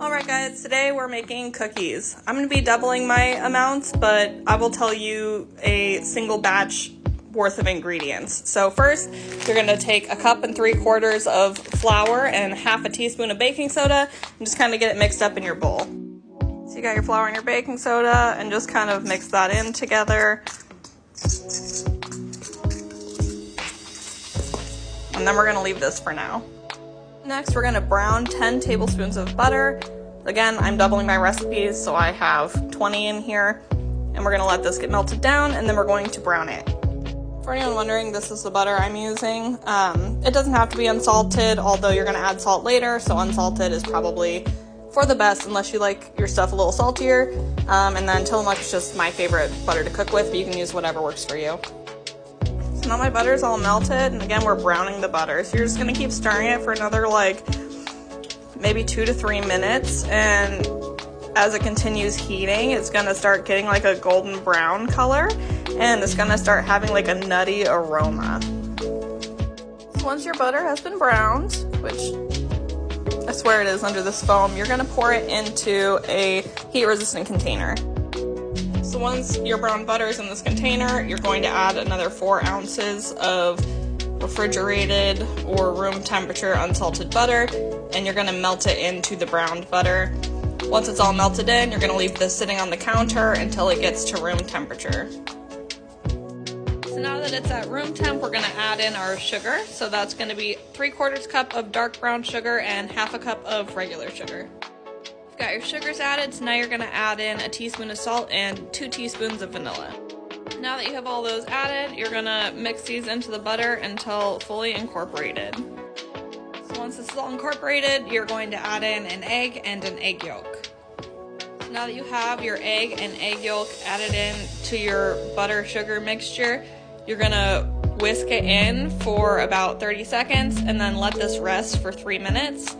Alright guys, today we're making cookies. I'm going to be doubling my amounts, but I will tell you a single batch worth of ingredients. So first, you're going to take 1 3/4 cups of flour and 1/2 teaspoon of baking soda and just kind of get it mixed up in your bowl. So you got your flour and your baking soda and just kind of mix that in together. And then we're going to leave this for now. Next, we're going to brown 10 tablespoons of butter. Again, I'm doubling my recipes, so I have 20 in here. And we're going to let this get melted down, and then we're going to brown it. For anyone wondering, this is the butter I'm using. It doesn't have to be unsalted, although you're going to add salt later, so unsalted is probably for the best, unless you like your stuff a little saltier. And then Tillamook is just my favorite butter to cook with, but you can use whatever works for you. So now my butter's all melted, and again, we're browning the butter. So you're just gonna keep stirring it for another maybe 2 to 3 minutes, and as it continues heating, it's gonna start getting like a golden brown color, and it's gonna start having like a nutty aroma. So once your butter has been browned, which I swear it is under this foam, you're gonna pour it into a heat-resistant container. So once your brown butter is in this container, you're going to add another 4 ounces of refrigerated or room temperature unsalted butter, and you're going to melt it into the browned butter. Once it's all melted in, you're going to leave this sitting on the counter until it gets to room temperature. So now that it's at room temp, we're going to add in our sugar. So that's going to be 3/4 cup of dark brown sugar and 1/2 cup of regular sugar. Got your sugars added, so now you're going to add in 1 teaspoon of salt and 2 teaspoons of vanilla. Now that you have all those added, you're going to mix these into the butter until fully incorporated. So once this is all incorporated, you're going to add in an egg and an egg yolk. So now that you have your egg and egg yolk added in to your butter sugar mixture, you're going to whisk it in for about 30 seconds and then let this rest for 3 minutes.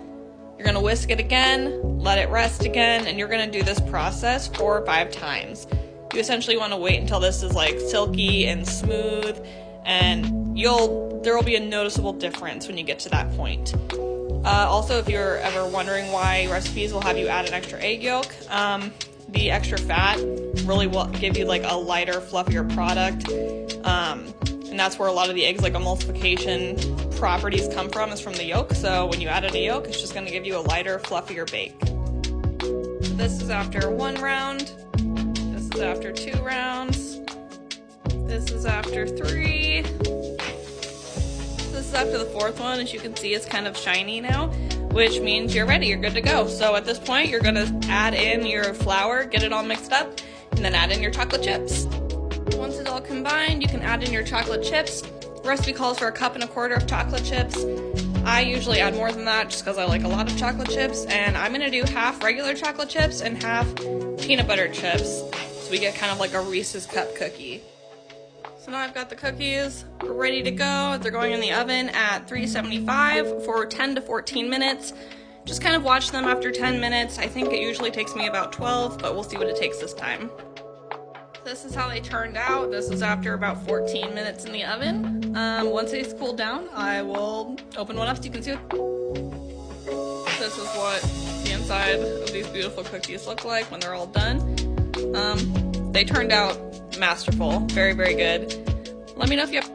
You're going to whisk it again, let it rest again, and you're going to do this process 4 or 5 times. You essentially want to wait until this is like silky and smooth, and there will be a noticeable difference when you get to that point. Also, if you're ever wondering why recipes will have you add an extra egg yolk, the extra fat really will give you like a lighter, fluffier product, and that's where a lot of the eggs, like emulsification properties come from, is from the yolk. So when you added a yolk, it's just going to give you a lighter, fluffier bake. So this is after 1 round, this is after 2 rounds, this is after 3, this is after the 4th one. As you can see, it's kind of shiny now, which means you're ready, you're good to go. So at this point, you're going to add in your flour, get it all mixed up, and then add in your chocolate chips. Once it's all combined, you can add in your chocolate chips. The recipe calls for 1 1/4 cups of chocolate chips. I usually add more than that just because I like a lot of chocolate chips, and I'm going to do 1/2 regular chocolate chips and 1/2 peanut butter chips, so we get kind of like a Reese's Cup cookie. So now I've got the cookies ready to go. They're going in the oven at 375 for 10 to 14 minutes. Just kind of watch them after 10 minutes. I think it usually takes me about 12, but we'll see what it takes this time. This is how they turned out. This is after about 14 minutes in the oven. Once these cool down, I will open one up so you can see it. This is what the inside of these beautiful cookies look like when they're all done. They turned out masterful. Very, very good. Let me know if you have